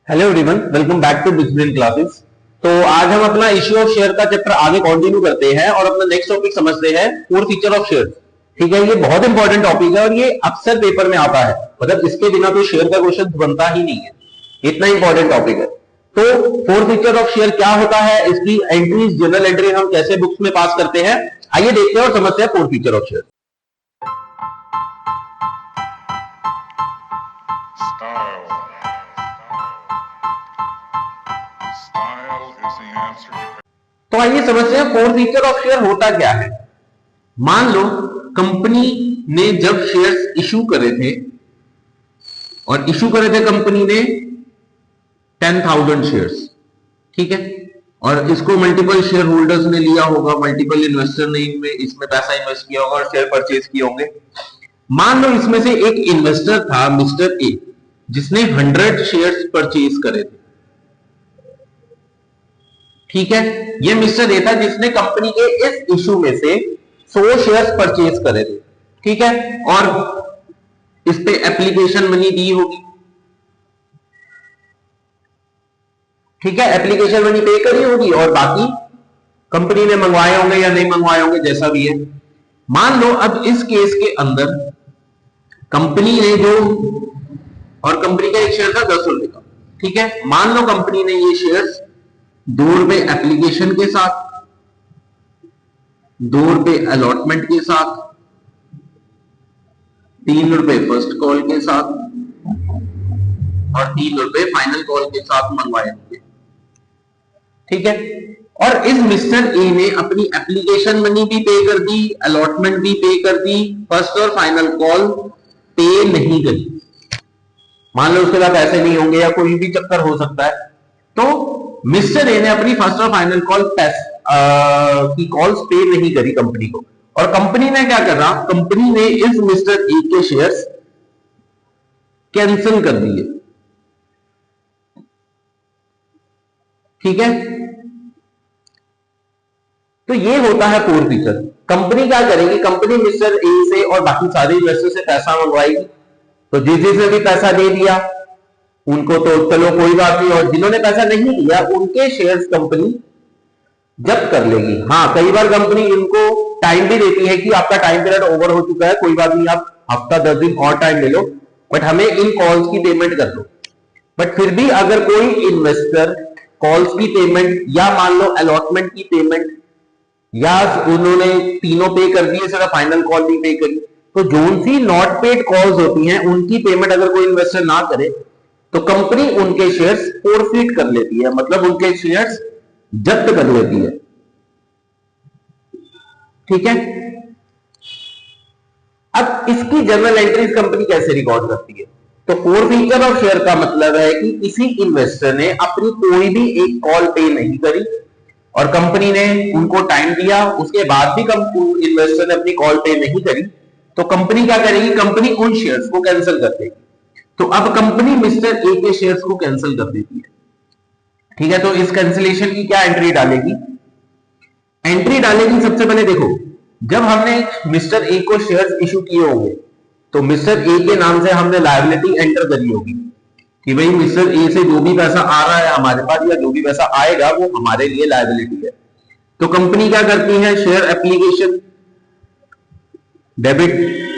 Hello everyone, welcome back to discipline classes. तो आज हम अपना इश्यू ऑफ शेयर का चैप्टर आगे कंटिन्यू करते हैं और अपना नेक्स्ट टॉपिक समझते हैं कोर फीचर ऑफ शेयर। ठीक है, ये बहुत इंपॉर्टेंट टॉपिक है और ये अक्सर पेपर में आता है, मतलब इसके बिना तो शेयर का क्वेश्चन बनता ही नहीं है, इतना इंपॉर्टेंट टॉपिक है। तो कोर फीचर ऑफ शेयर क्या होता है, इसकी एंट्रीज, जनरल एंट्री हम कैसे बुक्स में पास करते हैं, आइए देखते हैं और समझते हैं कोर फीचर ऑफ शेयर। तो आइए समझते हैं कोर फीचर ऑफ शेयर होता क्या है। मान लो कंपनी ने जब शेयर्स इशू करे थे और इशू करे थे कंपनी ने 10,000 शेयर्स, ठीक है, और इसको मल्टीपल शेयर होल्डर्स ने लिया होगा, मल्टीपल इन्वेस्टर ने इसमें पैसा इन्वेस्ट किया होगा और शेयर परचेज किए होंगे। मान लो इसमें से एक इन्वेस्टर था मिस्टर ए, जिसने 100 शेयर्स परचेज करे थे। ठीक है, ये मिस्टर ए था जिसने कंपनी के इस इशू में से 100 शेयर्स परचेज करे थे। ठीक है, और इस पे एप्लीकेशन मनी दी होगी। ठीक है, एप्लीकेशन मनी पे करी होगी और बाकी कंपनी ने मंगवाए होंगे या नहीं मंगवाए होंगे, जैसा भी है। मान लो अब इस केस के अंदर कंपनी ने जो, और कंपनी का एक शेयर था 10 रुपए का, ठीक है, मान लो कंपनी ने ये शेयर्स 2 रुपए एप्लीकेशन के साथ, 2 रुपए अलॉटमेंट के साथ, 3 रुपए फर्स्ट कॉल के साथ और 3 रुपए फाइनल कॉल के साथ मंगवाए होंगे। ठीक है, और इस मिस्टर ए ने अपनी एप्लीकेशन मनी भी पे कर दी, अलॉटमेंट भी पे कर दी, फर्स्ट और फाइनल कॉल पे नहीं करी। मान लो उसके बाद पैसे नहीं होंगे या कोई भी चक्कर हो सकता है, तो मिस्टर ए ने अपनी फर्स्ट और फाइनल कॉल की कॉल्स पे नहीं करी कंपनी को, और कंपनी ने क्या करा, कंपनी ने इस मिस्टर ए के शेयर्स कैंसिल कर दिए। ठीक है, तो ये होता है कोर फीचर। कंपनी क्या करेगी, कंपनी मिस्टर ए से और बाकी सारे इन्वेस्टर से पैसा मंगवाएगी, तो जिसने भी पैसा दे दिया उनको तो चलो कोई बात नहीं, और जिन्होंने पैसा नहीं दिया उनके शेयर्स कंपनी जब्त कर लेगी। हाँ, कई बार कंपनी इनको टाइम भी देती है कि आपका टाइम पीरियड ओवर हो चुका है, कोई बात नहीं, आप हफ्ता 10 दिन और टाइम ले लो, बट हमें इन कॉल्स की पेमेंट कर दो। बट फिर भी अगर कोई इन्वेस्टर कॉल्स की पेमेंट या मान लो अलॉटमेंट की पेमेंट या उन्होंने तीनों पे कर दिए, सिर्फ फाइनल कॉल नहीं पे करी, तो जोन सी नॉट पेड कॉल्स होती हैं उनकी पेमेंट अगर कोई इन्वेस्टर ना करे तो कंपनी उनके शेयर्स फोरफीट कर लेती है, मतलब उनके शेयर्स जब्त कर लेती है। ठीक है, अब इसकी जर्नल एंट्रीज कंपनी कैसे रिकॉर्ड करती है, तो कोर फीचर ऑफ शेयर का मतलब है कि किसी इन्वेस्टर ने अपनी कोई भी एक कॉल पे नहीं करी और कंपनी ने उनको टाइम दिया, उसके बाद भी इन्वेस्टर ने अपनी कॉल पे नहीं करी, तो कंपनी क्या करेगी, कंपनी उन शेयर्स को कैंसिल कर देगी। तो अब कंपनी मिस्टर ए के शेयर्स को कैंसिल कर देती है। ठीक है, तो इस कैंसिलेशन की क्या एंट्री डालेगी, एंट्री डालेगी सबसे पहले देखो, जब हमने मिस्टर ए को शेयर्स इशू किए होंगे तो मिस्टर ए के नाम से हमने लायबिलिटी एंटर करी होगी कि भाई मिस्टर ए से जो भी पैसा आ रहा है हमारे पास या जो भी पैसा आएगा वो हमारे लिए लायबिलिटी है। तो कंपनी क्या करती है, share application debit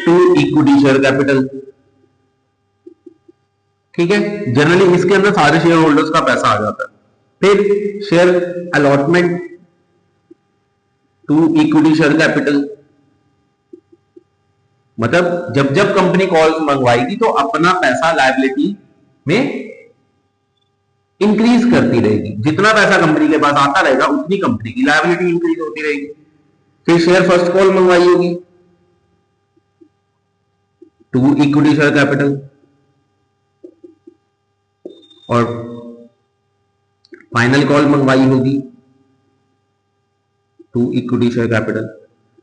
to equity share capital. ठीक है, जनरली इसके अंदर सारे शेयर होल्डर्स का पैसा आ जाता है। फिर share allotment to equity share capital, मतलब जब जब कंपनी कॉल्स मंगवाएगी तो अपना पैसा लायबिलिटी में इंक्रीज करती रहेगी, जितना पैसा कंपनी के पास आता रहेगा उतनी कंपनी की लायबिलिटी इंक्रीज होती रहेगी। फिर शेयर फर्स्ट कॉल मंगवाई होगी टू इक्विटी शेयर कैपिटल, और फाइनल कॉल मंगवाई होगी टू इक्विटी शेयर कैपिटल।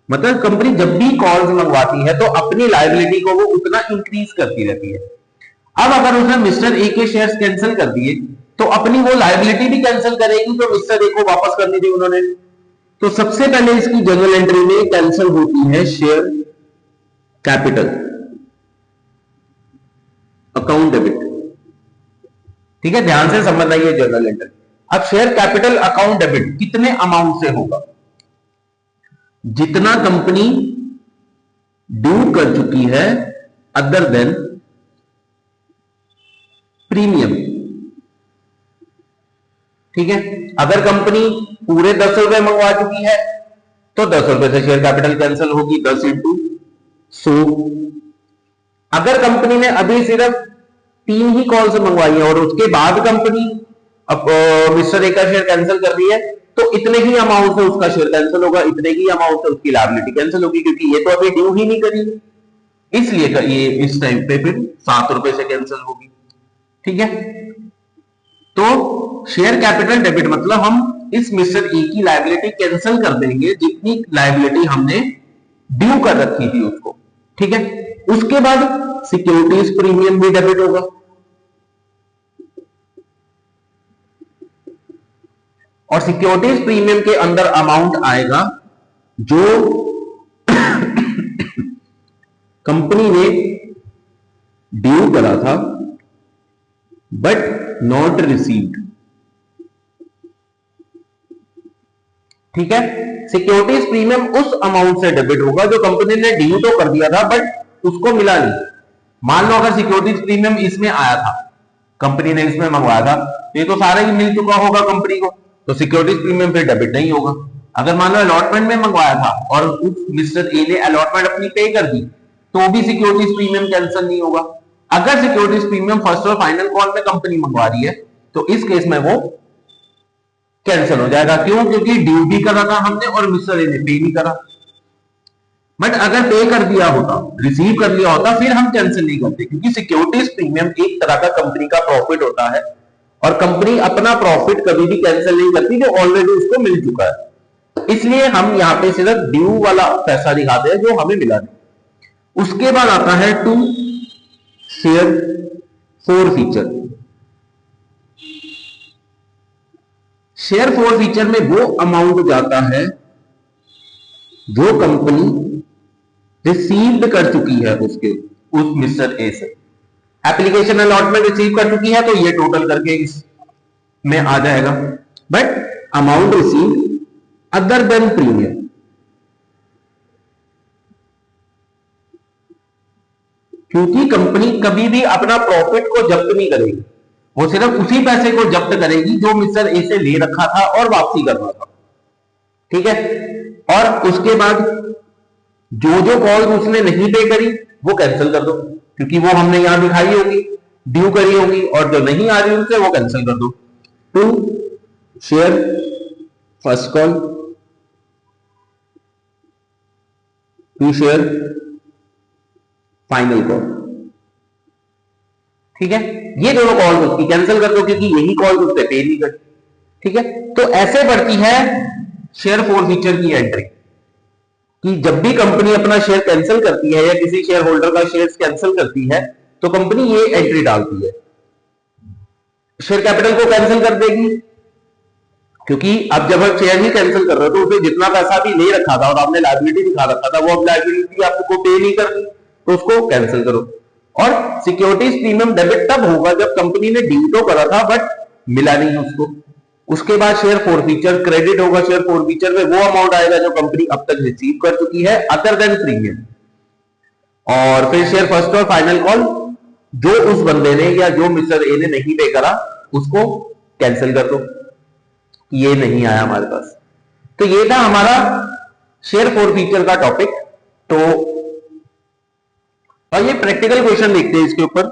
मतलब कंपनी जब भी कॉल्स मंगवाती है तो अपनी लायबिलिटी को वो उतना इंक्रीज करती रहती है। अब अगर उसने मिस्टर ए के शेयर्स कैंसिल कर दिए तो अपनी वो लायबिलिटी भी कैंसिल करेगी जो मिस्टर ए को वापस करनी थी उन्होंने। तो सबसे पहले इसकी जनरल एंट्री में कैंसिल होती है शेयर कैपिटल, अकाउंट डेबिट। ठीक है, ध्यान से समझना ये जर्नल एंट्री। अब शेयर कैपिटल अकाउंट डेबिट कितने अमाउंट से होगा? जितना कंपनी ड्यू कर चुकी है अदर देन प्रीमियम। ठीक है, अगर कंपनी पूरे 10 रुपए मंगवा चुकी है तो 10 रुपए से शेयर कैपिटल कैंसिल होगी, 10 इंटू 100। अगर कंपनी ने अभी सिर्फ 3 ही कॉल से मंगवाई है और उसके बाद कंपनी अब मिस्टर ए का शेयर कैंसिल कर रही है, तो इतने ही अमाउंट से उसका शेयर कैंसिल होगा, इतने ही अमाउंट से उसकी लायबिलिटी कैंसिल होगी, क्योंकि ये तो अभी ड्यू ही नहीं करी, इसलिए ये इस टाइम पे फिर 7 रुपए से कैंसिल होगी। ठीक है, तो शेयर कैपिटल डेबिट मतलब हम इस मिस्टर ए की लायबिलिटी कैंसिल कर देंगे जितनी लायबिलिटी हमने ड्यू कर रखी थी उसको। ठीक है, उसके बाद सिक्योरिटीज प्रीमियम भी डेबिट होगा। और सिक्योरिटीज प्रीमियम के अंदर अमाउंट आएगा जो कंपनी ने ड्यू करा था बट नॉट रिसीव्ड। ठीक है, सिक्योरिटीज प्रीमियम उस अमाउंट से डेबिट होगा जो कंपनी ने ड्यू तो कर दिया था बट उसको मिला नहीं। मान लो अगर सिक्योरिटीज प्रीमियम इसमें आया था, कंपनी ने इसमें मंगवाया था, तो ये तो सारा ही मिल चुका होगा कंपनी को, तो सिक्योरिटीज प्रीमियम फिर डेबिट नहीं होगा। अगर मान लो अलॉटमेंट में मंगवाया था और उस मिस्टर ए ने अलॉटमेंट अपनी पे कर दी, तो भी सिक्योरिटीज प्रीमियम कैंसिल नहीं होगा। अगर सिक्योरिटीज प्रीमियम फर्स्ट और फाइनल कॉल में कंपनी मंगवा रही है तो इस केस में वो कैंसिल हो जाएगा। क्यों? क्योंकि ड्यू भी करा था हमने और मिस्टर ए ने पे नहीं करा। बट अगर पे कर दिया होता, रिसीव कर लिया होता, फिर हम कैंसिल नहीं करते, क्योंकि सिक्योरिटीज प्रीमियम एक तरह का कंपनी का प्रॉफिट होता है और कंपनी अपना प्रॉफिट कभी भी कैंसिल नहीं करती जो ऑलरेडी उसको मिल चुका है। इसलिए हम यहां पे सिर्फ ड्यू वाला पैसा दिखाते हैं जो हमें मिला नहीं। उसके बाद आता है to share forfeiture. Share forfeiture में वो अमाउंट जाता है जो कंपनी रिसीव्ड कर चुकी है उसके उस मिस्टर ए से। एप्लीकेशन अलॉटमेंट रिसीव कर चुकी है तो ये टोटल करके इस में आ जाएगा। But amount receive other than premium, क्योंकि कंपनी कभी भी अपना प्रॉफिट को जब्त नहीं करेगी, वो सिर्फ उसी पैसे को जब्त करेगी जो मिस्टर ए से ले रखा था और वापसी करना था। ठीक है, और उसके बाद जो जो कॉल उसने नहीं पे करी वो कैंसिल कर दो, क्योंकि वो हमने यहां दिखाई होगी, ड्यू करी होगी, और जो नहीं आ रही उनसे वो कैंसिल कर दो। To share first call, to share final call. ठीक है, ये दोनों कॉल उसकी कैंसिल कर दो क्योंकि यही कॉल उससे पे नहीं करती। ठीक है, तो ऐसे बढ़ती है शेयर फोरफीचर की एंट्री कि जब भी कंपनी अपना शेयर कैंसिल करती है या किसी शेयर होल्डर का शेयर कैंसिल करती है तो कंपनी ये एंट्री डालती है। शेयर कैपिटल को कैंसिल कर देगी, क्योंकि अब जब हम शेयर ही कैंसिल कर रहे हो तो उसे जितना पैसा भी ले रखा था और आपने लायबिलिटी दिखा रखा था वो अब लायबिलिटी आपको पे नहीं करनी, तो उसको कैंसिल करो। और सिक्योरिटीज प्रीमियम डेबिट तब होगा जब कंपनी ने ड्यू तो करा था बट मिला नहीं उसको। उसके बाद शेयर फोरफीचर क्रेडिट होगा। शेयर फोरफीचर में वो अमाउंट आएगा जो कंपनी अब तक रिसीव कर चुकी है अदर देन प्रीमियम। और फिर शेयर फर्स्ट और फाइनल कॉल, जो उस बंदे ने या जो मिस्टर ए ने नहीं पे करा उसको कैंसिल कर दो, ये नहीं आया हमारे पास। तो ये था हमारा शेयर फोरफीचर का टॉपिक। तो और ये प्रैक्टिकल क्वेश्चन देखते हैं इसके ऊपर।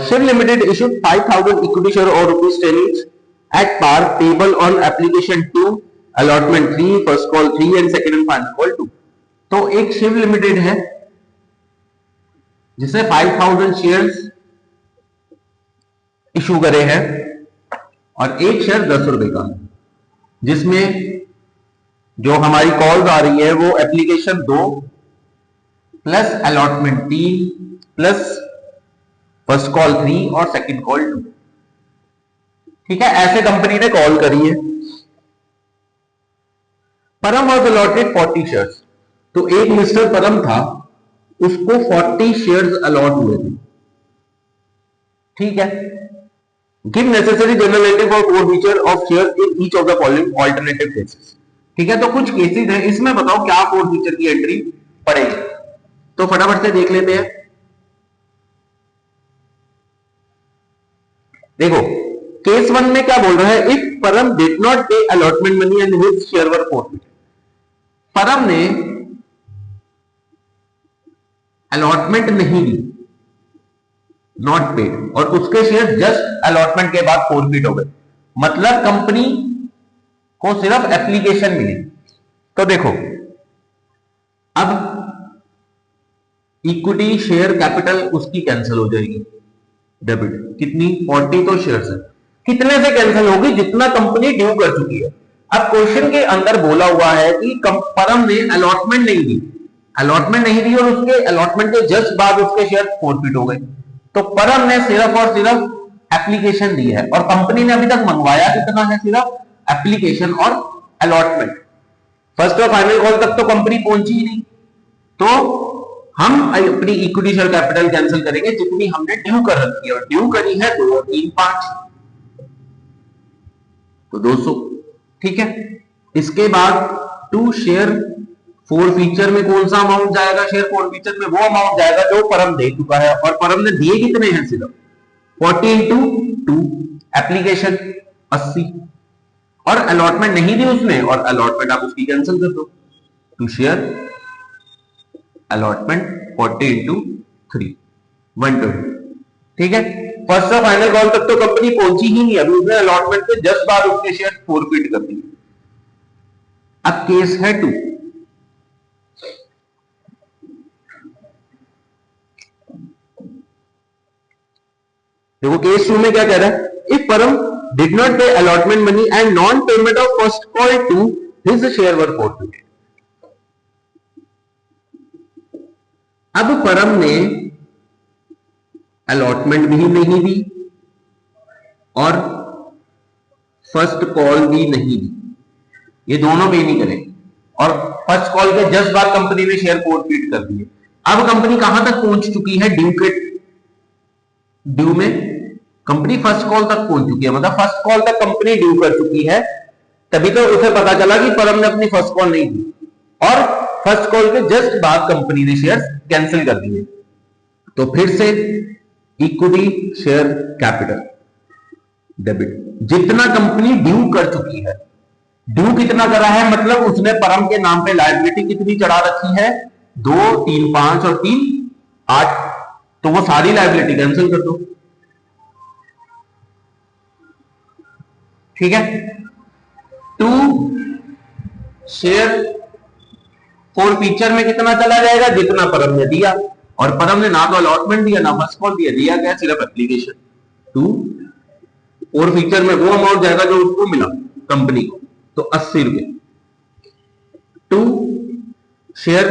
Shiv limited issued 5000 equity share और ₹10 each at par payable on application 2, allotment 3, first call 3 and second and final call 2। तो एक शिव लिमिटेड है जिसे 5000 शेयर्स इशू करे हैं और एक शेयर 10 रुपए का, जिसमें जो हमारी कॉल्स आ रही है वो application 2 plus allotment 3 plus first call 3 और सेकंड कॉल 2। ठीक है, ऐसे कंपनी ने कॉल करी है। परम वॉज अलॉटेड 40 शेयर्स, तो एक मिस्टर परम था, उसको 40 शेयर्स अलॉट हुए थे। ठीक है, give necessary general entry for four feature of share in each of the following alternative cases. ठीक है, तो कुछ केसेस हैं, इसमें बताओ क्या फोर फीचर की एंट्री पड़ेगी। तो फटाफट से देख लेते हैं। देखो केस 1 में क्या बोल रहा है, if Param did not pay allotment money and his share were forfeit. परम ने अलॉटमेंट नहीं दी, नॉट पेड, और उसके शेयर जस्ट अलॉटमेंट के बाद फॉरफिट हो गए, मतलब कंपनी को सिर्फ एप्लीकेशन मिली। तो देखो अब इक्विटी शेयर कैपिटल उसकी कैंसिल हो जाएगी, डेबिट कितनी 40 तो शेयर्स है, कितने से कैंसिल होगी, जितना कंपनी ड्यू कर चुकी है। अब क्वेश्चन के अंदर बोला हुआ है कि परम ने अलॉटमेंट नहीं दी, अलॉटमेंट नहीं दी और उसके अलॉटमेंट के जस्ट बाद उसके शेयर फॉरफिट हो गए। तो परम ने सिर्फ और सिर्फ एप्लीकेशन दी है और कंपनी ने अभी तक मंगवाया कितना है, सिर्फ एप्लीकेशन और अलॉटमेंट। फर्स्ट और फाइनल कॉल तक तो कंपनी पहुंची ही नहीं, तो हम अपनी इक्विटी शेयर कैपिटल कैंसिल करेंगे जितनी हमने ड्यू कर रखी है, और ड्यू करी है 2 और 3 5, तो 200। ठीक है, इसके बाद टू शेयर फोर फीचर में कौन सा अमाउंट जाएगा, शेयर फोर फीचर में वो अमाउंट जाएगा जो परम दे चुका है, और परम ने दिए कितने हैं, सिर्फ 40 इंटू 2, एप्लीकेशन 80, और अलॉटमेंट नहीं दी उसने, और अलॉटमेंट आप उसकी कैंसिल कर दो, टू शेयर अलॉटमेंट 40 इंटू 3 120। ठीक है, फर्स्ट और फाइनल कॉल तक तो कंपनी पहुंची ही नहीं, अभी उसने अलॉटमेंट के जस्ट बाद उसके शेयर फॉरफिट कर दिए। अब केस है 2, देखो केस 2 में क्या कह रहा है, if Param did not pay allotment money and non payment of first call to his share were forfeited. अब परम ने अलॉटमेंट भी नहीं दी और फर्स्ट कॉल भी नहीं दी, ये दोनों पे नहीं करे, और फर्स्ट कॉल के जस्ट बाद कंपनी ने शेयर फॉरफिट कर दिए। अब कंपनी कहां तक पहुंच चुकी है, ड्यू में कंपनी फर्स्ट कॉल तक पहुंच चुकी है, मतलब फर्स्ट कॉल तक कंपनी ड्यू कर चुकी है, तभी तो उसे पता चला कि परम ने अपनी फर्स्ट कॉल नहीं दी, और फर्स्ट कॉल के जस्ट बाद कंपनी ने शेयर कैंसिल कर दिए। तो फिर से इक्विटी शेयर कैपिटल डेबिट, जितना कंपनी ड्यू कर चुकी है, ड्यू कितना करा है, मतलब उसने परम के नाम पे लायबिलिटी कितनी चढ़ा रखी है, 2 3 5 और 3 8, तो वो सारी लायबिलिटी कैंसिल कर दो। ठीक है, टू शेयर फोर फीचर में कितना चला जाएगा, जितना परम ने दिया, और परम ने ना तो अलॉटमेंट दिया ना फर्स्ट कॉल दिया क्या, सिर्फ एप्लीकेशन। टू फोर फीचर में वो अमाउंट जाएगा जो उसको मिला कंपनी को, तो 80 रुपए। टू शेयर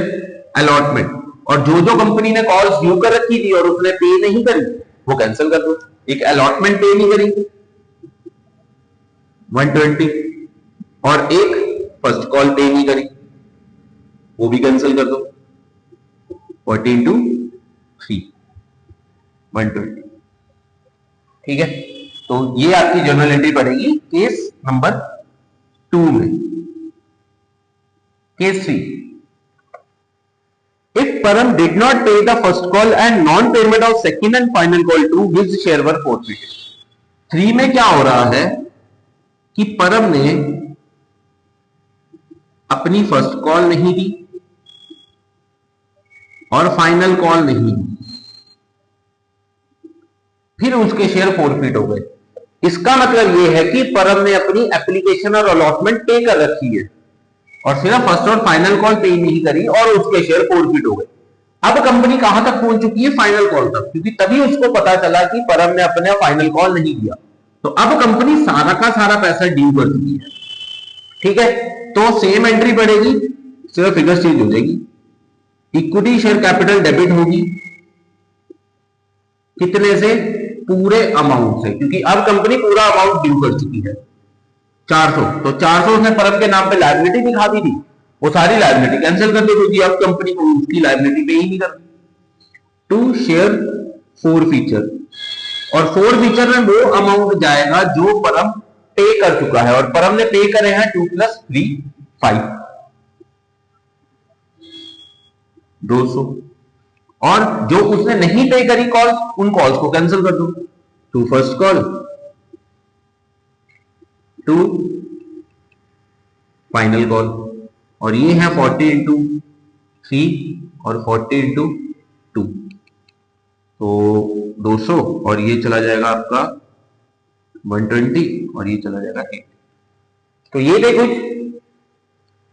अलॉटमेंट, और जो जो कंपनी ने कॉल्स ड्यू कर रखी थी और उसने पे नहीं करी वो कैंसिल कर दो, एक अलॉटमेंट पे नहीं करी 120, और एक फर्स्ट कॉल पे नहीं करी वो भी कैंसिल कर दो, 40 इंटू 3 120। ठीक है, तो ये आपकी जर्नल एंट्री पड़ेगी केस नंबर 2 में। Case 3, if Param did not pay the first call and non-payment of second and final call to his share were forfeited। 3 में क्या हो रहा है कि परम ने अपनी फर्स्ट कॉल नहीं दी और फाइनल कॉल नहीं दी, फिर उसके शेयर फॉरफिट हो गए। इसका मतलब यह है कि परम ने अपनी एप्लीकेशन और अलॉटमेंट पे कर रखी है और सिर्फ फर्स्ट और फाइनल कॉल पे नहीं करी और उसके शेयर फॉरफिट हो गए। अब कंपनी कहां तक पहुंच चुकी है, फाइनल कॉल तक, क्योंकि तभी उसको पता चला कि परम ने अपने फाइनल कॉल नहीं दिया। तो अब कंपनी सारा का सारा पैसा ड्यू कर चुकी है। ठीक है, तो सेम एंट्री पड़ेगी, सिर्फ फिगर चेंज हो जाएगी। इक्विटी शेयर कैपिटल डेबिट होगी कितने से, पूरे अमाउंट से, क्योंकि अब कंपनी पूरा अमाउंट ड्यू कर चुकी है 400। तो 400 उसने परम के नाम पे लायबिलिटी दिखा दी थी, वो सारी लायबिलिटी कैंसिल कर दो क्योंकि अब कंपनी को उसकी लायबिलिटी पे ही नहीं करनी। टू शेयर फोर फीचर, और फोर फीचर में वो अमाउंट जाएगा जो परम पे कर चुका है, और परम ने पे करे हैं 2 + 3 5 200, और जो उसने नहीं पे करी कॉल, उन कॉल्स को कैंसिल कर दो। 2 फर्स्ट कॉल, 2 फाइनल कॉल, और ये है 40 × 3 और 40 × 2, तो 200, और ये चला जाएगा आपका 120, और ये चला जाएगा 8। तो ये थे कुछ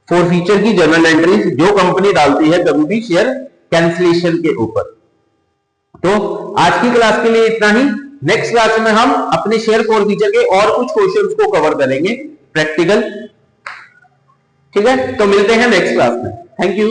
फोर फीचर की जर्नल एंट्रीज जो कंपनी डालती है कभी भी शेयर कैंसिलेशन के ऊपर। तो आज की क्लास के लिए इतना ही। नेक्स्ट क्लास में हम अपने शेयर फोर फीचर के और कुछ क्वेश्चंस को कवर करेंगे प्रैक्टिकल। ठीक है, तो मिलते हैं नेक्स्ट क्लास में। Thank you.